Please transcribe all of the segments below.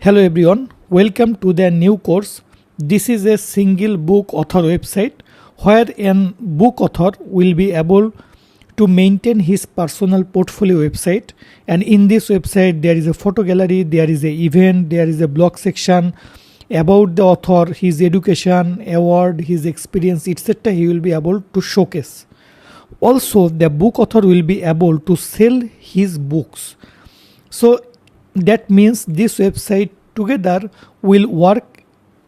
Hello everyone, welcome to the new course. This is a single book author website where an book author will be able to maintain his personal portfolio website, and in this website there is a photo gallery, there is a event, there is a blog section about the author, his education, award, his experience, etc. He will be able to showcase. Also, the book author will be able to sell his books. So that means this website together will work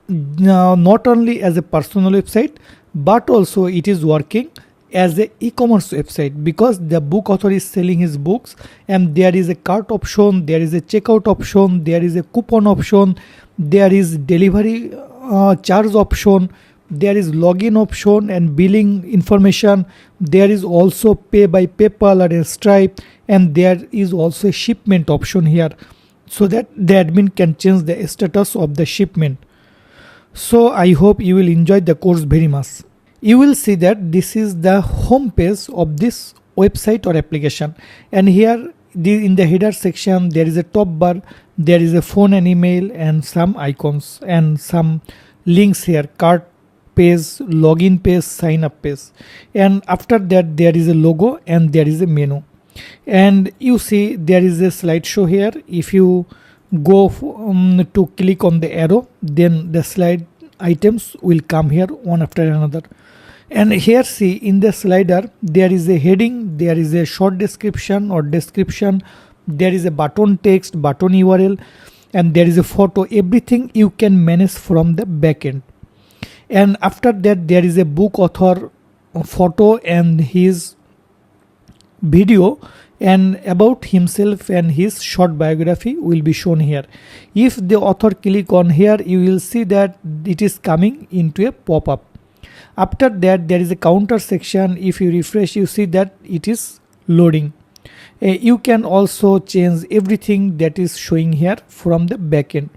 not only as a personal website, but also it is working as a e-commerce website, because the book author is selling his books and there is a cart option, there is a checkout option, there is a coupon option, there is delivery charge option, there is login option and billing information, there is also pay by PayPal or Stripe, and there is also a shipment option here, so that the admin can change the status of the shipment. So I hope you will enjoy the course very much. You will see that this is the home page of this website or application, and here in the header section there is a top bar, there is a phone and email and some icons and some links here: cart page, login page, sign up page, and after that there is a logo and there is a menu. And you see there is a slideshow here. If you go to click on the arrow, then the slide items will come here one after another. And here see in the slider there is a heading, there is a short description or description, there is a button text, button URL, and there is a photo. Everything you can manage from the backend. And after that there is a book author photo and his video, and about himself and his short biography will be shown here. If the author click on here, you will see that it is coming into a pop-up. After that there is a counter section. If you refresh, you see that it is loading. You can also change everything that is showing here from the backend.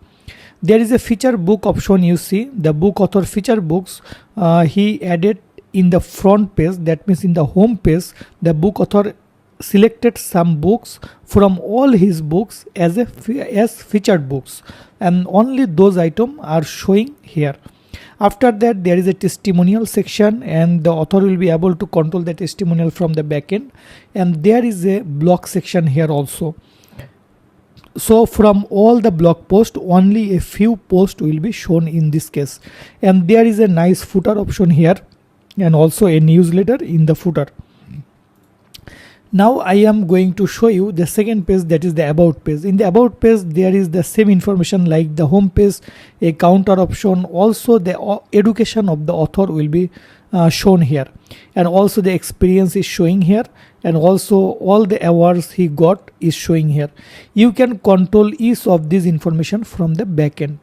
There is a feature book option. You see the book author feature books he added in the front page. That means in the home page the book author selected some books from all his books as featured books, and only those items are showing here. After that there is a testimonial section, and the author will be able to control the testimonial from the backend, and there is a blog section here also. So from all the blog posts, only a few posts will be shown in this case, and there is a nice footer option here and also a newsletter in the footer. Now I am going to show you the second page, that is the about page. In the about page there is the same information like the home page, a counter option, also the education of the author will be shown here, and also the experience is showing here, and also all the awards he got is showing here. You can control each of this information from the backend.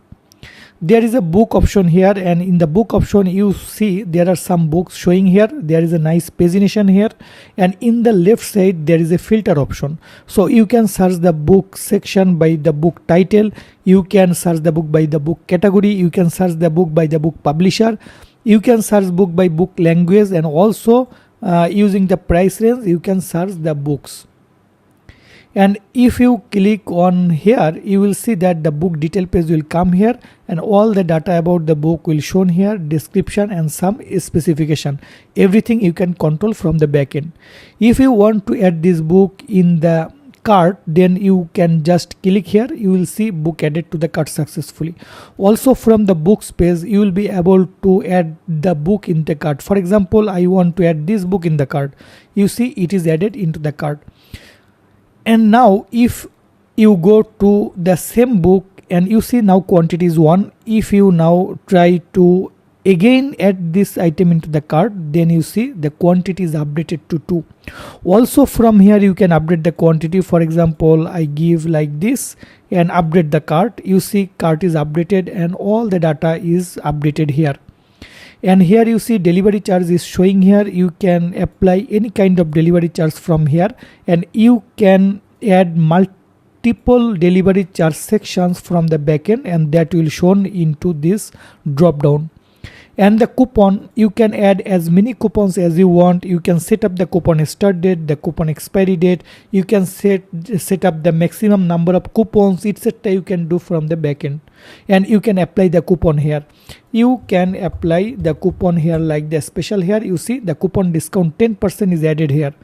There is a book option here, and in the book option you see there are some books showing here. There is a nice pagination here, and in the left side there is a filter option. So you can search the book section by the book title, you can search the book by the book category, you can search the book by the book publisher, you can search book by book language, and also using the price range you can search the books. And if you click on here, you will see that the book detail page will come here, and all the data about the book will shown here, description and some specification. Everything you can control from the backend. If you want to add this book in the cart, then you can just click here. You will see book added to the cart successfully. Also from the books page you will be able to add the book in the cart. For example, I want to add this book in the cart. You see it is added into the cart. And now if you go to the same book and you see now quantity is 1, if you now try to again add this item into the cart, then you see the quantity is updated to 2. Also from here you can update the quantity. For example, I give like this and update the cart. You see cart is updated and all the data is updated here. And here you see delivery charge is showing here. You can apply any kind of delivery charge from here, and you can add multiple delivery charge sections from the backend, and that will shown into this drop down. And the coupon, you can add as many coupons as you want. You can set up the coupon start date, the coupon expiry date. You can set up the maximum number of coupons, etc. You can do from the backend, and you can apply the coupon here. You can apply the coupon here like the special here. You see the coupon discount 10% is added here.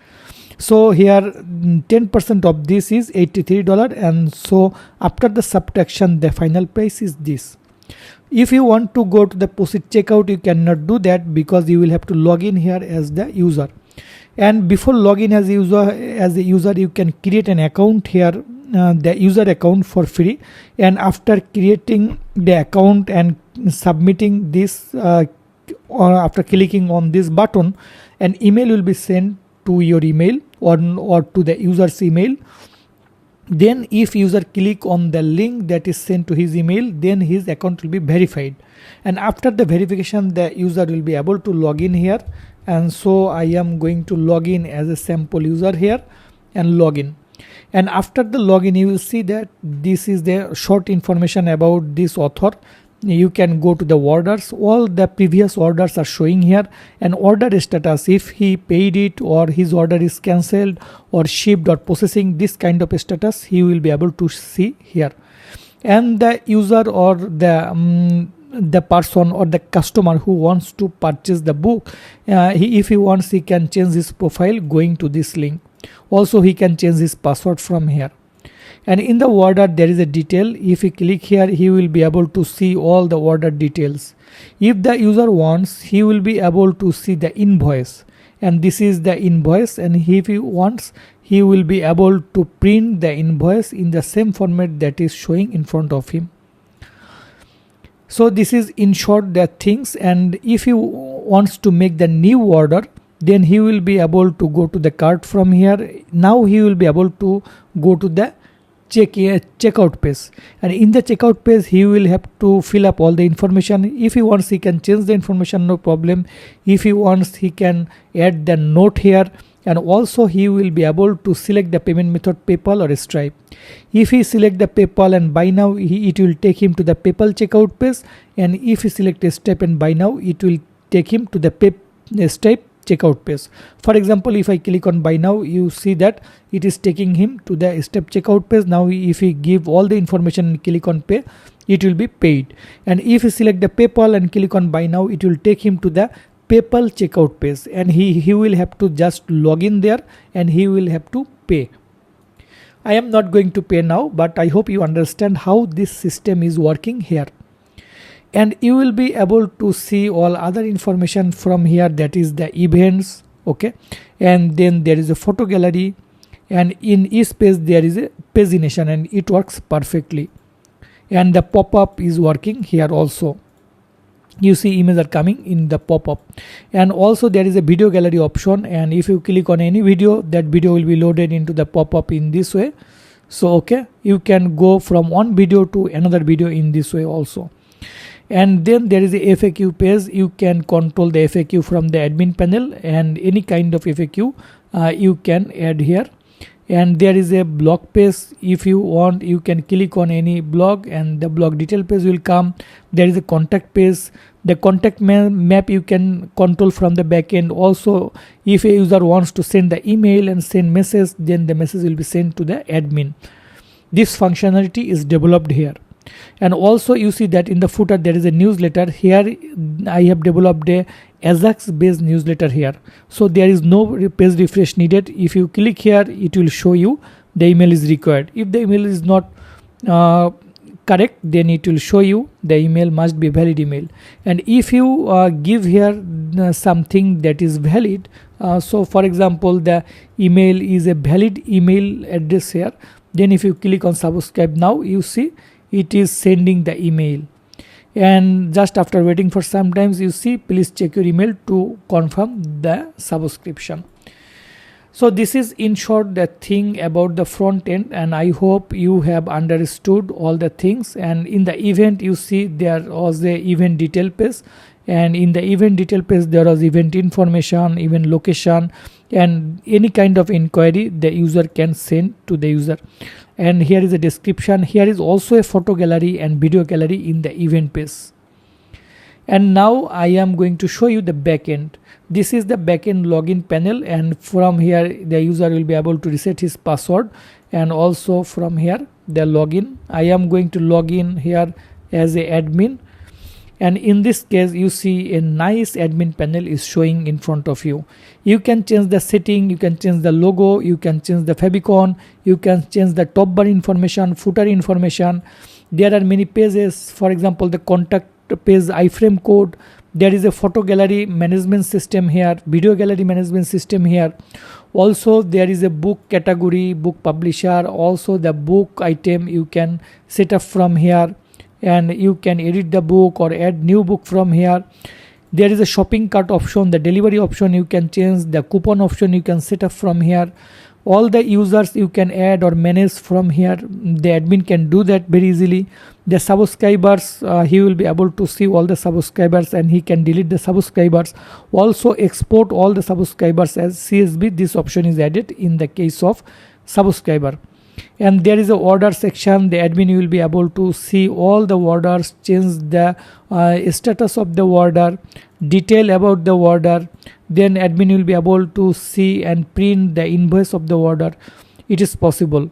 So here 10% of this is $83, and so after the subtraction the final price is this. If you want to go to the proceed checkout, you cannot do that because you will have to log in here as the user. And before login as a user, you can create an account here, the user account for free. And after creating the account and submitting this, or after clicking on this button, an email will be sent to your email or to the user's email. Then if user click on the link that is sent to his email, then his account will be verified, and after the verification the user will be able to log in here. And so I am going to log in as a sample user here and log in. And after the login, you will see that this is the short information about this author. You can go to the orders. All the previous orders are showing here, and order status, if he paid it or his order is cancelled or shipped or processing, this kind of status he will be able to see here. And the user or the person or the customer who wants to purchase the book, if he wants, he can change his profile going to this link. Also he can change his password from here. And in the order there is a detail. If he click here, he will be able to see all the order details. If the user wants, he will be able to see the invoice, and this is the invoice. And if he wants, he will be able to print the invoice in the same format that is showing in front of him. So this is in short the things. And if he wants to make the new order, then he will be able to go to the cart from here. Now he will be able to go to the checkout page, and in the checkout page he will have to fill up all the information. If he wants, he can change the information, no problem. If he wants, he can add the note here, and also he will be able to select the payment method, PayPal or Stripe. If he select the PayPal and buy now, it will take him to the PayPal checkout page, and if he select a Stripe and buy now, it will take him to the Stripe checkout page. For example, if I click on buy now, you see that it is taking him to the step checkout page. Now if he give all the information and click on pay, it will be paid. And if he select the PayPal and click on buy now, it will take him to the PayPal checkout page, and he will have to just log in there and he will have to pay. I am not going to pay now, but I hope you understand how this system is working here. And you will be able to see all other information from here, that is the events, okay. And then there is a photo gallery, and in each page there is a pagination, and it works perfectly. And the pop-up is working here also. You see images are coming in the pop-up, and also there is a video gallery option, and if you click on any video, that video will be loaded into the pop-up in this way. So okay, you can go from one video to another video in this way also. And then there is a FAQ page. You can control the FAQ from the admin panel, and any kind of FAQ you can add here. And there is a blog page. If you want, you can click on any blog and the blog detail page will come. There is a contact page. The contact map you can control from the backend. Also, if a user wants to send the email and send message, then the message will be sent to the admin. This functionality is developed here. And also you see that in the footer there is a newsletter. Here I have developed a Ajax based newsletter here, so there is no page refresh needed. If you click here, it will show you the email is required. If the email is not correct, then it will show you the email must be valid email. And if you give here something that is valid, so for example the email is a valid email address here, then if you click on subscribe now, you see it is sending the email. And just after waiting for some times, you see please check your email to confirm the subscription. So this is in short the thing about the front end, and I hope you have understood all the things. And in the event, you see there was the event detail page, and in the event detail page there was event information, event location, and any kind of inquiry the user can send to the user. And here is a description. Here is also a photo gallery and video gallery in the event page. And now I am going to show you the backend. This is the backend login panel, and from here the user will be able to reset his password, and also from here the login. I am going to log in here as a admin, and in this case you see a nice admin panel is showing in front of you. You can change the setting, you can change the logo, you can change the favicon, you can change the top bar information, footer information. There are many pages, for example the contact page iframe code. There is a photo gallery management system here, video gallery management system here. Also there is a book category, book publisher, also the book item you can set up from here, and you can edit the book or add new book from here. There is a shopping cart option, the delivery option you can change, the coupon option you can set up from here. All the users you can add or manage from here. The admin can do that very easily. The subscribers, he will be able to see all the subscribers, and he can delete the subscribers. Also export all the subscribers as CSV. This option is added in the case of subscriber. And there is a order section. The admin will be able to see all the orders, change the status of the order, detail about the order. Then admin will be able to see and print the invoice of the order. It is possible.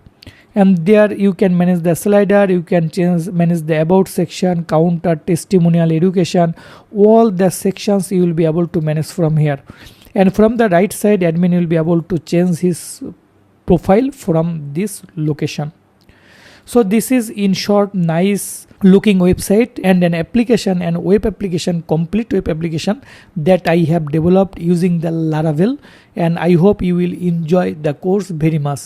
And there you can manage the slider, you can manage the about section, counter, testimonial, education. All the sections you will be able to manage from here. And from the right side, admin will be able to change his profile from this location. So this is in short nice looking website and an application and web application, complete web application that I have developed using the Laravel, and I hope you will enjoy the course very much.